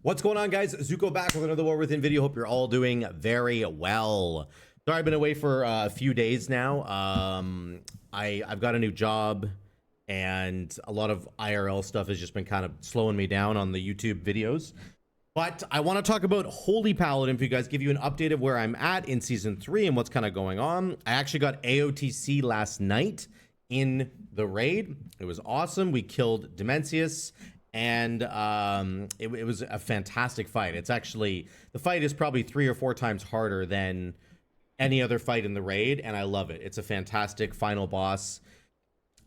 What's going on, guys? Zuko back with another War Within video. Hope you're all doing very well. Sorry, I've been away for a few days now. I've got a new job, and a lot of IRL stuff has just been kind of slowing me down on the YouTube videos. But I want to talk about Holy Paladin for you guys, give you an update of where I'm at in Season 3 and what's kind of going on. I actually got AOTC last night in the raid. It was awesome. We killed Dimensius. And it was a fantastic fight. It's actually, the fight is probably 3 or 4 times harder than any other fight in the raid, and I love it. It's a fantastic final boss.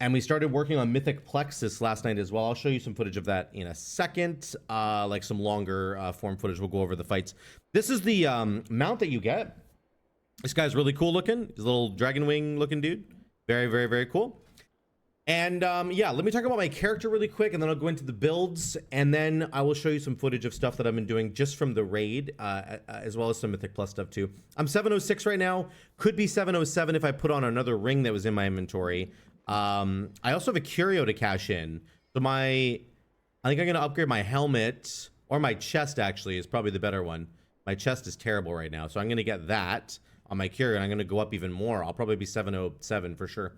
And we started working on Mythic Plexus last night as well. I'll show you some footage of that in a second, like some longer form footage. We'll go over the fights. This is the mount that you get. This guy's really cool looking. He's a little dragon wing looking dude. Very, very, very cool. And yeah, let me talk about my character really quick, and then I'll go into the builds, and then I will show you some footage of stuff that I've been doing just from the raid, as well as some Mythic Plus stuff too. I'm 706 right now. Could be 707 if I put on another ring that was in my inventory. I also have a curio to cash in. So I think I'm going to upgrade my helmet, or my chest actually is probably the better one. My chest is terrible right now, so I'm going to get that on my curio, and I'm going to go up even more. I'll probably be 707 for sure.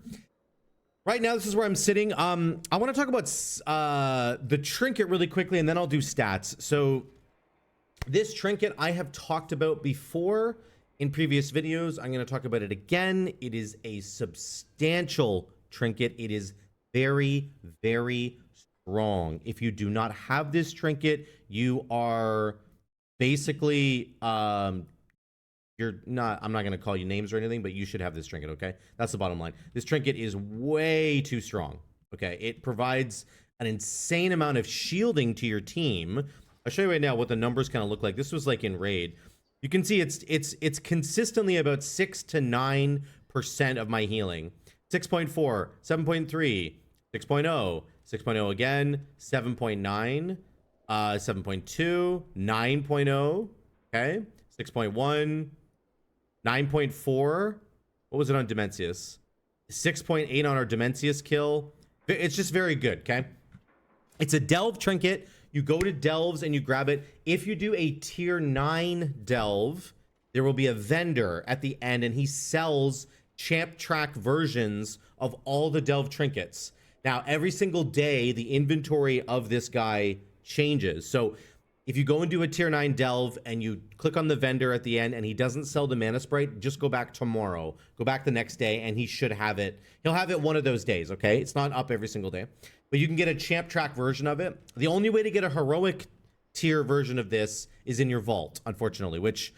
Right now, this is where I'm sitting. I want to talk about the trinket really quickly, and then I'll do stats. So this trinket I have talked about before in previous videos. I'm going to talk about it again. It is a substantial trinket. It is very, very strong. If you do not have this trinket, you are basically... I'm not going to call you names or anything, but you should have this trinket, okay? That's the bottom line. This trinket is way too strong, okay? It provides an insane amount of shielding to your team. I'll show you right now what the numbers kind of look like. This was like in raid. You can see it's consistently about 6 to 9% of my healing. 6.4, 7.3, 6.0, 6.0 again, 7.9, 7.2, 9.0, okay? 6.1, 9.4. What was it on Dimensius? 6.8 on our Dimensius kill. It's just very good, okay? It's a delve trinket. You go to delves and you grab it. If you do a tier 9 delve, there will be a vendor at the end, and he sells champ track versions of all the delve trinkets. Now, every single day, the inventory of this guy changes. So if you go and do a tier 9 delve and you click on the vendor at the end and he doesn't sell the mana sprite, just go back tomorrow. Go back the next day and he should have it. He'll have it one of those days, okay? It's not up every single day. But you can get a champ track version of it. The only way to get a heroic tier version of this is in your vault, unfortunately, which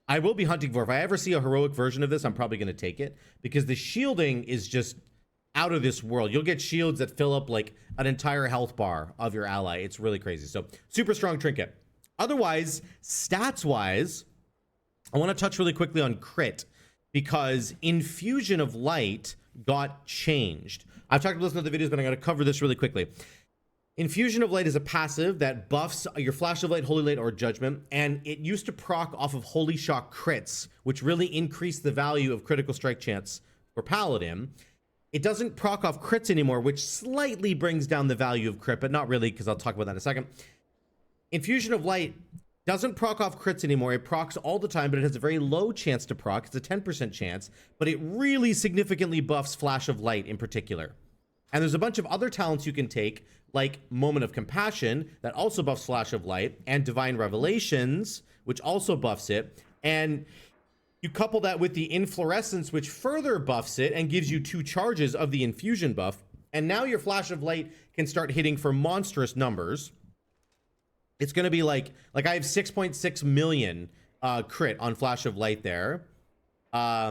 I will be hunting for. If I ever see a heroic version of this, I'm probably going to take it, because the shielding is just out of this world. You'll get shields that fill up like an entire health bar of your ally. It's really crazy. So super strong trinket. Otherwise, stats wise, I want to touch really quickly on crit, because Infusion of Light got changed. I've talked about this in other videos, but I'm going to cover this really quickly. Infusion of Light is a passive that buffs your Flash of Light, Holy Light, or Judgment, and it used to proc off of Holy Shock crits, which really increased the value of critical strike chance for Paladin. It doesn't proc off crits anymore, which slightly brings down the value of crit, but not really, because I'll talk about that in a second. Infusion of Light doesn't proc off crits anymore. It procs all the time, but it has a very low chance to proc. It's a 10% chance, but it really significantly buffs Flash of Light in particular. And there's a bunch of other talents you can take, like Moment of Compassion, that also buffs Flash of Light, and Divine Revelations, which also buffs it. And you couple that with the Inflorescence, which further buffs it and gives you 2 charges of the infusion buff. And now your Flash of Light can start hitting for monstrous numbers. It's going to be like I have 6.6 million crit on Flash of Light there. I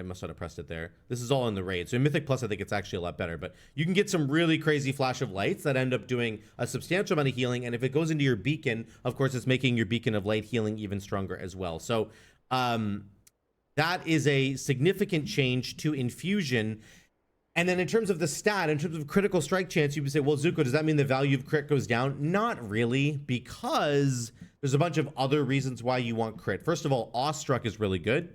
must not have pressed it there. This is all in the raid. So in Mythic Plus, I think it's actually a lot better. But you can get some really crazy Flash of Lights that end up doing a substantial amount of healing. And if it goes into your beacon, of course, it's making your Beacon of Light healing even stronger as well. So that is a significant change to Infusion. And then in terms of the stat, in terms of critical strike chance, you would say, well, Zuko, does that mean the value of crit goes down? Not really, because there's a bunch of other reasons why you want crit. First of all, Awestruck is really good.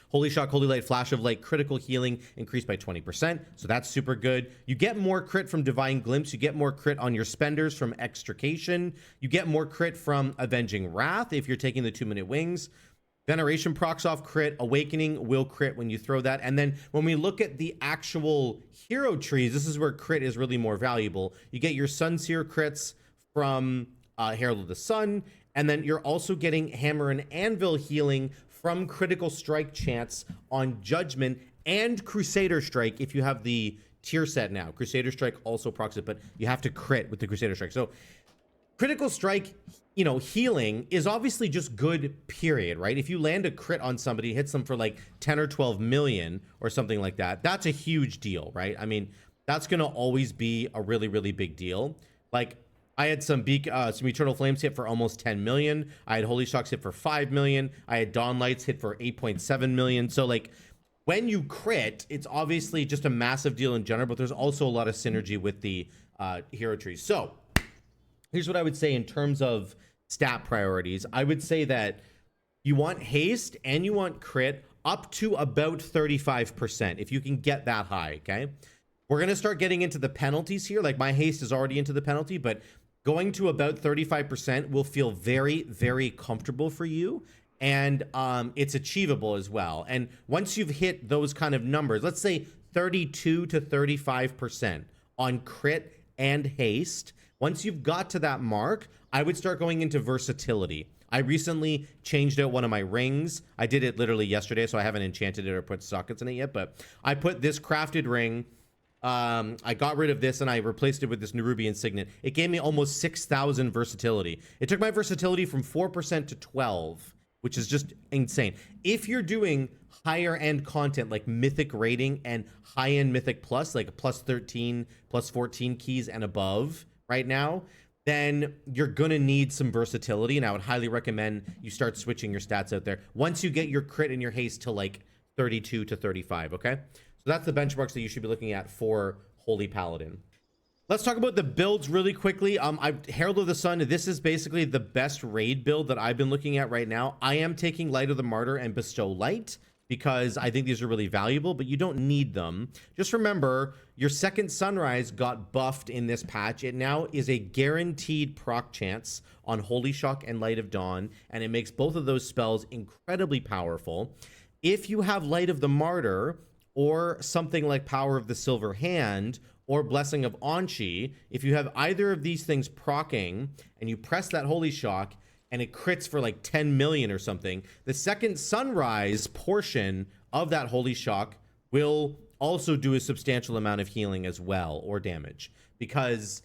Holy Shock, Holy Light, Flash of Light, critical healing increased by 20%. So that's super good. You get more crit from Divine Glimpse. You get more crit on your spenders from Extrication. You get more crit from Avenging Wrath if you're taking the 2-minute wings. Veneration procs off crit. Awakening will crit when you throw that. And then when we look at the actual hero trees, this is where crit is really more valuable. You get your Sunseer crits from Herald of the Sun, and then you're also getting Hammer and Anvil healing from critical strike chance on Judgment and Crusader Strike if you have the tier set now. Crusader Strike also procs it, but you have to crit with the Crusader Strike. So critical strike, you know, healing is obviously just good, period, right? If you land a crit on somebody, hits them for like 10 or 12 million or something like that, that's a huge deal, right? I mean, that's going to always be a really, really big deal. Like, I had some Eternal Flames hit for almost 10 million. I had Holy Shocks hit for 5 million. I had Dawn Lights hit for 8.7 million. So, like, when you crit, it's obviously just a massive deal in general, but there's also a lot of synergy with the hero trees. So, here's what I would say in terms of stat priorities. I would say that you want haste and you want crit up to about 35% if you can get that high, okay? We're going to start getting into the penalties here. Like, my haste is already into the penalty, but going to about 35% will feel very, very comfortable for you. And it's achievable as well. And once you've hit those kind of numbers, let's say 32 to 35% on crit and haste, once you've got to that mark, I would start going into versatility. I recently changed out one of my rings. I did it literally yesterday, so I haven't enchanted it or put sockets in it yet, but I put this crafted ring. I got rid of this and I replaced it with this Nerubian Signet. It gave me almost 6,000 versatility. It took my versatility from 4% to 12, which is just insane. If you're doing higher end content like Mythic rating and high end Mythic plus, like plus 13, plus 14 keys and above right now, then you're gonna need some versatility, and I would highly recommend you start switching your stats out there once you get your crit and your haste to like 32 to 35, okay? So that's the benchmarks that you should be looking at for Holy Paladin. Let's talk about the builds really quickly. Herald of the Sun, this is basically the best raid build that I've been looking at right now. I am taking Light of the Martyr and Bestow Light because I think these are really valuable, but you don't need them. Just remember, your second Sunrise got buffed in this patch. It now is a guaranteed proc chance on Holy Shock and Light of Dawn, and it makes both of those spells incredibly powerful. If you have Light of the Martyr, or something like Power of the Silver Hand, or Blessing of Anchi, if you have either of these things proccing, and you press that Holy Shock, and it crits for like 10 million or something, the second Sunrise portion of that Holy Shock will also do a substantial amount of healing as well, or damage, because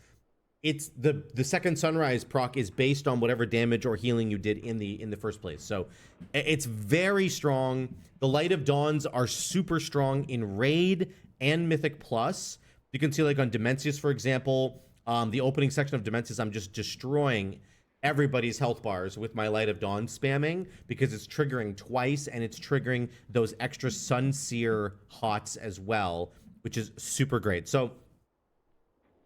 it's the second Sunrise proc is based on whatever damage or healing you did in the first place. So it's very strong. The Light of Dawns are super strong in Raid and Mythic Plus. You can see, like, on Dimensius, for example, the opening section of Dimensius, I'm just destroying everybody's health bars with my Light of Dawn spamming because it's triggering twice, and it's triggering those extra Sunseer hots as well, which is super great. So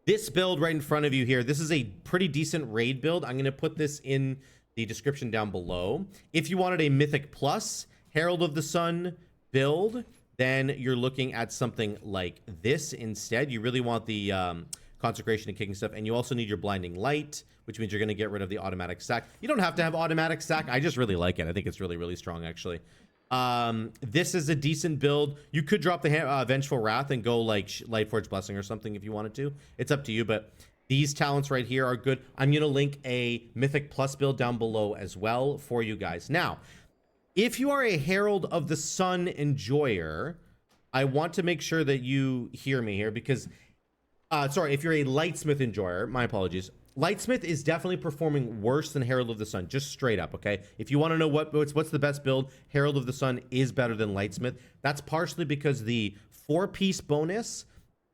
this build right in front of you here, this is a pretty decent raid build. I'm going to put this in the description down below. If you wanted a Mythic Plus Herald of the Sun build, then you're looking at something like this instead. You really want the Consecration and kicking stuff, and you also need your Blinding Light, which means you're going to get rid of the automatic sack. You don't have to have automatic sack. I just really like it. I think it's really, really strong, actually. This is a decent build. You could drop the Vengeful Wrath and go like Lightforge Blessing or something if you wanted to. It's up to you, but these talents right here are good. I'm going to link a Mythic Plus build down below as well for you guys. Now, if you are a Herald of the Sun enjoyer, I want to make sure that you hear me here because, sorry, if you're a Lightsmith enjoyer, my apologies. Lightsmith is definitely performing worse than Herald of the Sun, just straight up, okay? If you want to know what's the best build, Herald of the Sun is better than Lightsmith. That's partially because the 4-piece bonus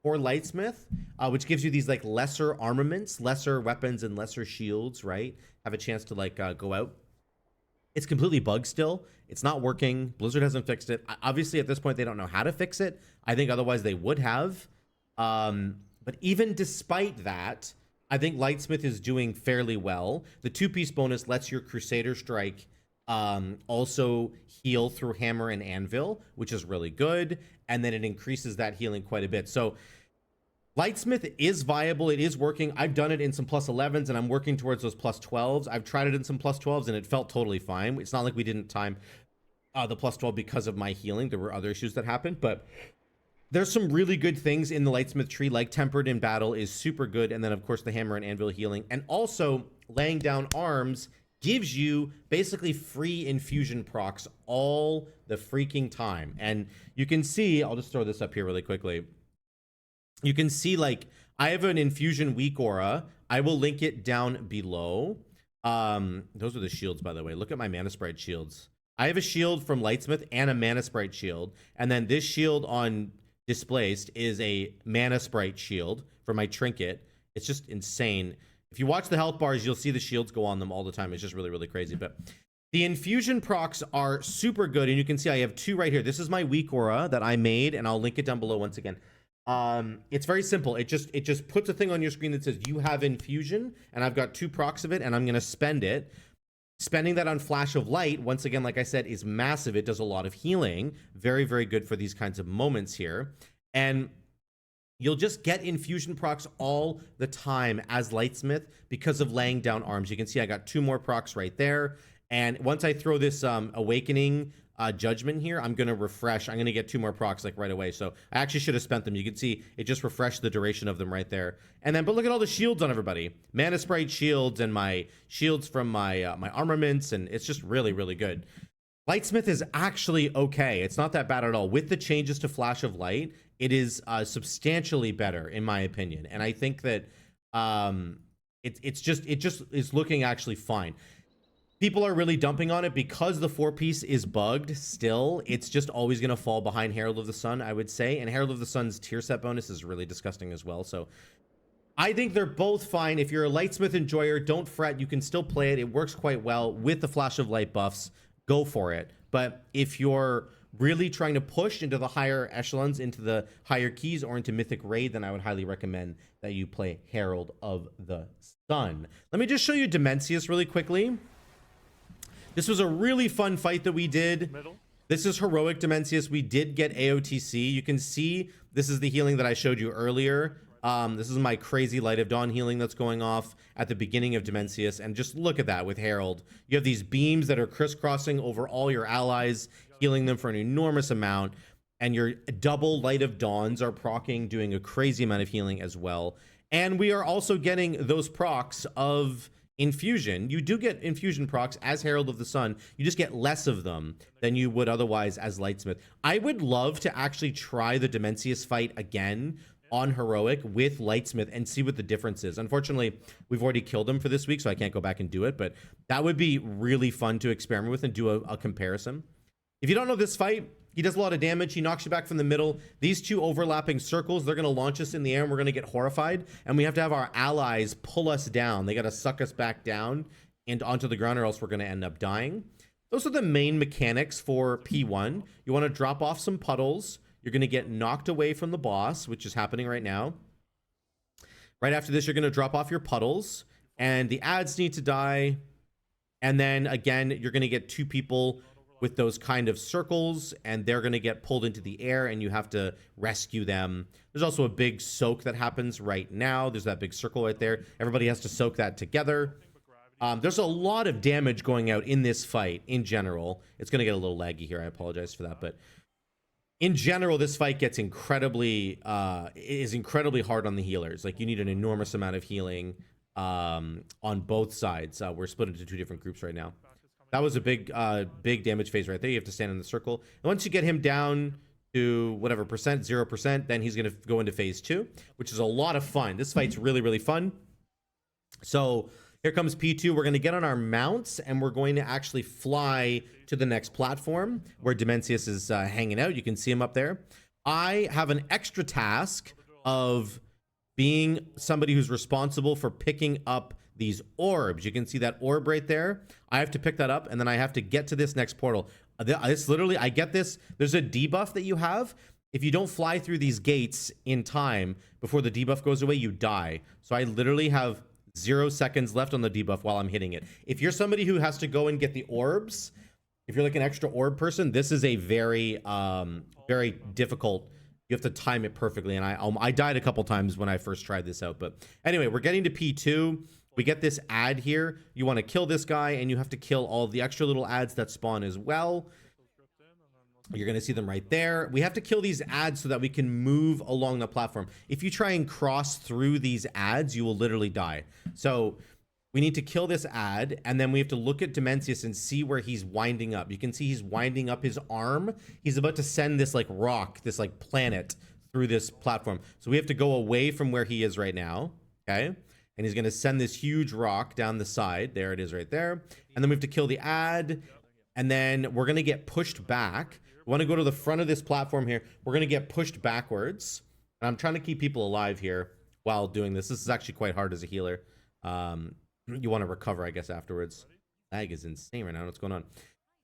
for Lightsmith, which gives you these like lesser armaments, lesser weapons, and lesser shields, right? Have a chance to like go out. It's completely bugged still. It's not working. Blizzard hasn't fixed it. Obviously, at this point, they don't know how to fix it. I think otherwise they would have. But even despite that, I think Lightsmith is doing fairly well. The 2-piece bonus lets your Crusader Strike also heal through hammer and anvil, which is really good. And then it increases that healing quite a bit. So Lightsmith is viable. It is working. I've done it in some plus 11s and I'm working towards those plus 12s. I've tried it in some plus 12s and it felt totally fine. It's not like we didn't time the plus 12 because of my healing. There were other issues that happened, but there's some really good things in the Lightsmith tree, like Tempered in Battle is super good. And then of course the hammer and anvil healing, and also laying down arms gives you basically free infusion procs all the freaking time. And you can see, I'll just throw this up here really quickly. You can see, like, I have an infusion weak aura. I will link it down below. Those are the shields, by the way. Look at my Mana Sprite shields. I have a shield from Lightsmith and a Mana Sprite shield. And then this shield on Displaced is a Mana Sprite shield for my Trinket. It's just insane. If you watch the health bars, you'll see the shields go on them all the time. It's just really, really crazy. But the infusion procs are super good. And you can see I have two right here. This is my weak aura that I made, and I'll link it down below once again. It's very simple. It just puts a thing on your screen that says you have infusion, and I've got two procs of it, and I'm going to spend it. Spending that on Flash of Light, once again, like I said, is massive. It does a lot of healing. Very, very good for these kinds of moments here. And you'll just get infusion procs all the time as Lightsmith because of laying down arms. You can see I got two more procs right there. And once I throw this Awakening Judgment here, I'm going to refresh. I'm going to get two more procs like right away. So I actually should have spent them. You can see it just refreshed the duration of them right there. And then, but look at all the shields on everybody. Mana Sprite shields and my shields from my my armaments. And it's just really, really good. Lightsmith is actually okay. It's not that bad at all. With the changes to Flash of Light, it is substantially better in my opinion. And I think that it just is looking actually fine. People are really dumping on it because the 4-piece is bugged still. It's just always going to fall behind Herald of the Sun, I would say. And Herald of the Sun's tier set bonus is really disgusting as well. So I think they're both fine. If you're a Lightsmith enjoyer, don't fret. You can still play it. It works quite well with the Flash of Light buffs. Go for it. But if you're really trying to push into the higher echelons, into the higher keys, or into Mythic Raid, then I would highly recommend that you play Herald of the Sun. Let me just show you Dimensius really quickly. This was a really fun fight that we did. This is Heroic Dimensius. We did get AOTC. You can see this is the healing that I showed you earlier. This is my crazy Light of Dawn healing that's going off at the beginning of Dimensius. And just look at that with Herald. You have these beams that are crisscrossing over all your allies, healing them for an enormous amount. And your double Light of Dawns are proccing, doing a crazy amount of healing as well. And we are also getting those procs of infusion. You do get infusion procs as Herald of the Sun. You just get less of them than you would otherwise as Lightsmith. I would love to actually try the Dimensius fight again on Heroic with Lightsmith and see what the difference is. Unfortunately, we've already killed him for this week, so I can't go back and do it, but that would be really fun to experiment with and do a comparison. If you don't know this fight, he does a lot of damage. He knocks you back from the middle. These two overlapping circles, they're going to launch us in the air and we're going to get horrified. And we have to have our allies pull us down. They got to suck us back down and onto the ground, or else we're going to end up dying. Those are the main mechanics for P1. You want to drop off some puddles. You're going to get knocked away from the boss, which is happening right now. Right after this, you're going to drop off your puddles. And the ads need to die. And then, again, you're going to get two people with those kind of circles, and they're going to get pulled into the air, and you have to rescue them. There's also a big soak that happens right now. There's that big circle right there. Everybody has to soak that together. There's a lot of damage going out in this fight in general. It's going to get a little laggy here. I apologize for that. But in general, this fight gets incredibly hard on the healers. Like, you need an enormous amount of healing on both sides. We're split into two different groups right now. That was a big damage phase right there. You have to stand in the circle. And once you get him down to whatever percent, 0%, then he's going to go into phase 2, which is a lot of fun. This fight's really, really fun. So here comes P2. We're going to get on our mounts, and we're going to actually fly to the next platform where Dimensius is hanging out. You can see him up there. I have an extra task of being somebody who's responsible for picking up these orbs. You can see that orb right there. I have to pick that up, and then I have to get to this next portal. It's literally, I get this. There's a debuff that you have. If you don't fly through these gates in time before the debuff goes away, you die. So I literally have 0 seconds left on the debuff while I'm hitting it. If you're somebody who has to go and get the orbs, if you're like an extra orb person, this is a very very difficult. You have to time it perfectly, and I died a couple times when I first tried this out. But anyway, we're getting to P2. We get this ad here. You want to kill this guy, and you have to kill all the extra little ads that spawn as well. You're going to see them right there. We have to kill these ads so that we can move along the platform. If you try and cross through these ads, you will literally die. So we need to kill this ad, and then we have to look at Dimensius and see where he's winding up. You can see he's winding up his arm. He's about to send this like rock, this like planet through this platform. So we have to go away from where he is right now, okay? And he's going to send this huge rock down the side. There it is right there. And then we have to kill the ad, and then we're going to get pushed back. We want to go to the front of this platform here. We're going to get pushed backwards. And I'm trying to keep people alive here while doing this. This is actually quite hard as a healer. You want to recover, I guess, afterwards. Lag is insane right now. What's going on?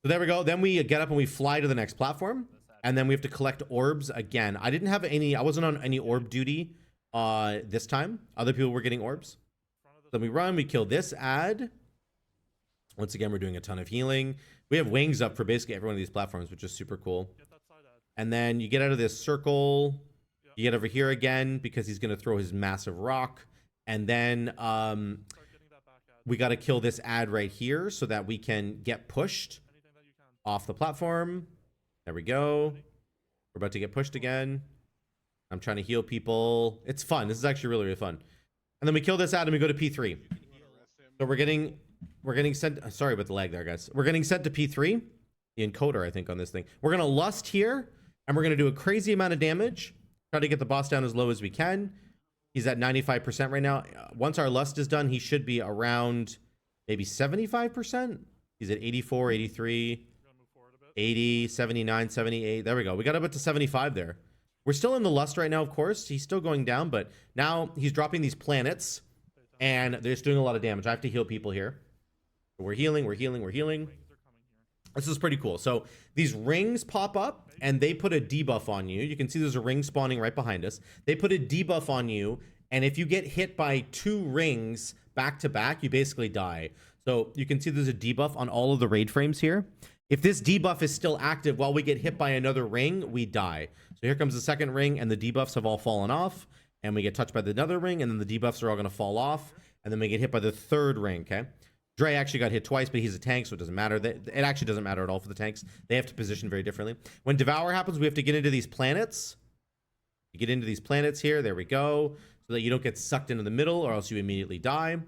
So there we go. Then we get up and we fly to the next platform. And then we have to collect orbs again. I didn't have any, I wasn't on any orb duty this time. Other people were getting orbs. Then we run, we kill this ad. Once again, we're doing a ton of healing. We have wings up for basically every one of these platforms, which is super cool. And then you get out of this circle. You get over here again because he's going to throw his massive rock. And then we got to kill this ad right here so that we can get pushed off the platform. There we go. We're about to get pushed again. I'm trying to heal people. It's fun. This is actually really, really fun. And then we kill this ad and we go to P3. So we're getting sent. Sorry about the lag there, guys. We're getting sent to P3. The encoder, I think, on this thing. We're going to lust here, and we're going to do a crazy amount of damage. Try to get the boss down as low as we can. He's at 95% right now. Once our lust is done, he should be around maybe 75%. He's at 84, 83, 80, 79, 78. There we go. We got up to 75 there. We're still in the lust right now, of course. He's still going down, but now he's dropping these planets, and they're just doing a lot of damage. I have to heal people here. We're healing, we're healing, we're healing. This is pretty cool. So these rings pop up, and they put a debuff on you. You can see there's a ring spawning right behind us. They put a debuff on you, and if you get hit by 2 rings back to back, you basically die. So you can see there's a debuff on all of the raid frames here. If this debuff is still active while we get hit by another ring, we die. So here comes the second ring, and the debuffs have all fallen off, and we get touched by another ring, and then the debuffs are all going to fall off, and then we get hit by the third ring, okay? Dre actually got hit twice, but he's a tank, so it doesn't matter. It actually doesn't matter at all for the tanks. They have to position very differently. When Devour happens, we have to get into these planets. You get into these planets here. There we go. So that you don't get sucked into the middle, or else you immediately die.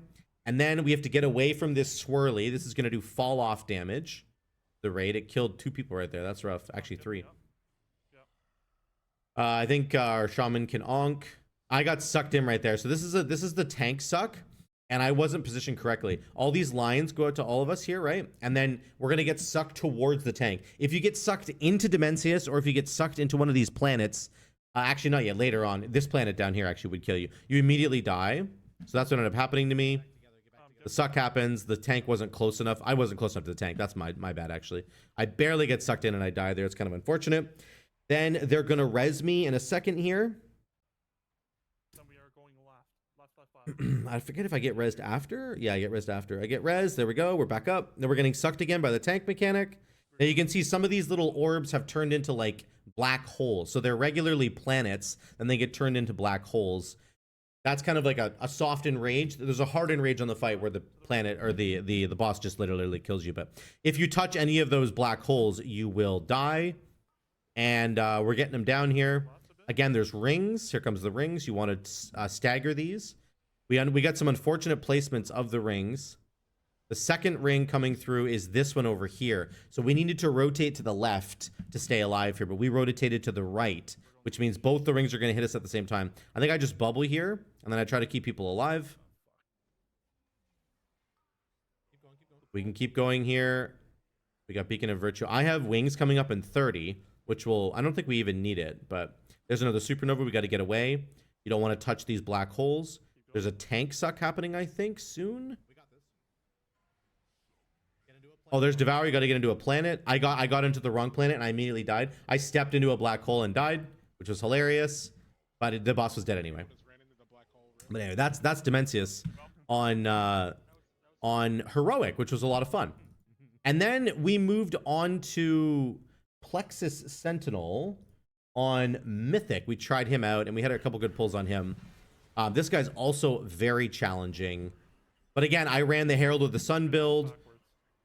And then we have to get away from this swirly. This is going to do fall-off damage. The raid. It killed 2 people right there. That's rough. Actually, 3. I think our shaman can onk. I got sucked in right there. So this is the tank suck. And I wasn't positioned correctly. All these lines go out to all of us here, right? And then we're going to get sucked towards the tank. If you get sucked into Dimensius, or if you get sucked into one of these planets, actually not yet, later on, this planet down here actually would kill you. You immediately die. So that's what ended up happening to me. The suck happens. The tank wasn't close enough. I wasn't close enough to the tank. That's my bad, actually. I barely get sucked in and I die there. It's kind of unfortunate. Then they're going to res me in a second here. I forget if I get rezzed after. Yeah, I get rezzed after. I get rezzed. There we go. We're back up. Then we're getting sucked again by the tank mechanic. Now you can see some of these little orbs have turned into like black holes. So they're regularly planets, then they get turned into black holes. That's kind of like a soft enrage. There's a hard enrage on the fight where the planet or the boss just literally kills you. But if you touch any of those black holes, you will die. And we're getting them down here. Again, there's rings. Here comes the rings. You want to stagger these. We got some unfortunate placements of the rings. The second ring coming through is this one over here. So we needed to rotate to the left to stay alive here, but we rotated to the right, which means both the rings are going to hit us at the same time. I think I just bubble here, and then I try to keep people alive. We can keep going here. We got Beacon of Virtue. I have wings coming up in 30, which will... I don't think we even need it, but there's another supernova. We got to get away. You don't want to touch these black holes. There's a tank suck happening, I think, soon. Oh, there's Devour. You got to get into a planet. I got into the wrong planet, and I immediately died. I stepped into a black hole and died, which was hilarious. But the boss was dead anyway. But anyway, that's Dimensius on heroic, which was a lot of fun. And then we moved on to Plexus Sentinel on Mythic. We tried him out, and we had a couple good pulls on him. This guy's also very challenging. But again, I ran the Herald of the Sun build.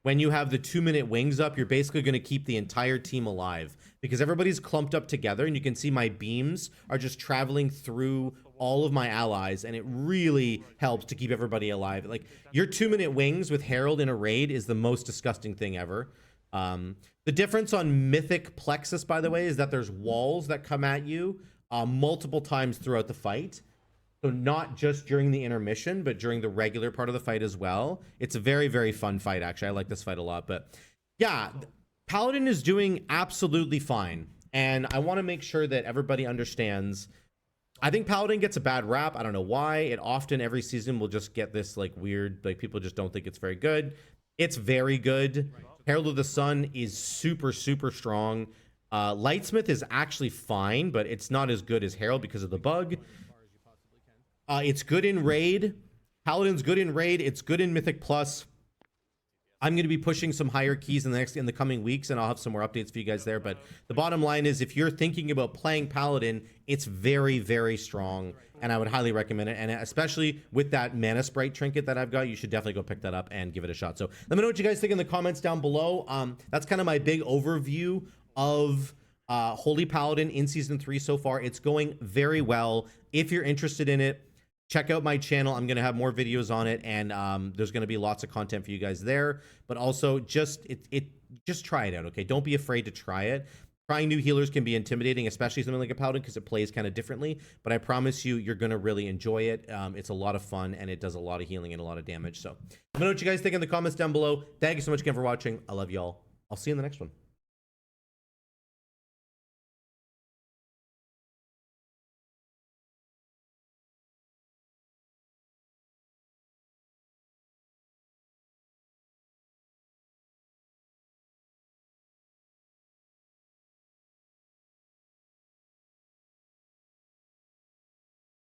When you have the 2-minute wings up, you're basically going to keep the entire team alive because everybody's clumped up together, and you can see my beams are just traveling through all of my allies, and it really helps to keep everybody alive. Like, your 2-minute wings with Herald in a raid is the most disgusting thing ever. The difference on Mythic Plexus, by the way, is that there's walls that come at you multiple times throughout the fight. So not just during the intermission, but during the regular part of the fight as well. It's a very, very fun fight, actually. I like this fight a lot. But yeah, Paladin is doing absolutely fine. And I want to make sure that everybody understands. I think Paladin gets a bad rap. I don't know why. It often, every season, will just get this like weird, like people just don't think it's very good. It's very good. Herald of the Sun is super, super strong. Lightsmith is actually fine, but it's not as good as Herald because of the bug. It's good in raid. Paladin's good in raid. It's good in Mythic Plus. I'm going to be pushing some higher keys in the coming weeks, and I'll have some more updates for you guys there. But the bottom line is, if you're thinking about playing Paladin, it's very, very strong, and I would highly recommend it. And especially with that Mana Sprite trinket that I've got, you should definitely go pick that up and give it a shot. So let me know what you guys think in the comments down below. That's kind of my big overview of Holy Paladin in Season 3 so far. It's going very well. If you're interested in it, check out my channel. I'm going to have more videos on it, and there's going to be lots of content for you guys there. But also, just try it out, okay? Don't be afraid to try it. Trying new healers can be intimidating, especially something like a Paladin, because it plays kind of differently. But I promise you, you're going to really enjoy it. It's a lot of fun, and it does a lot of healing and a lot of damage. So let me know what you guys think in the comments down below. Thank you so much again for watching. I love y'all. I'll see you in the next one.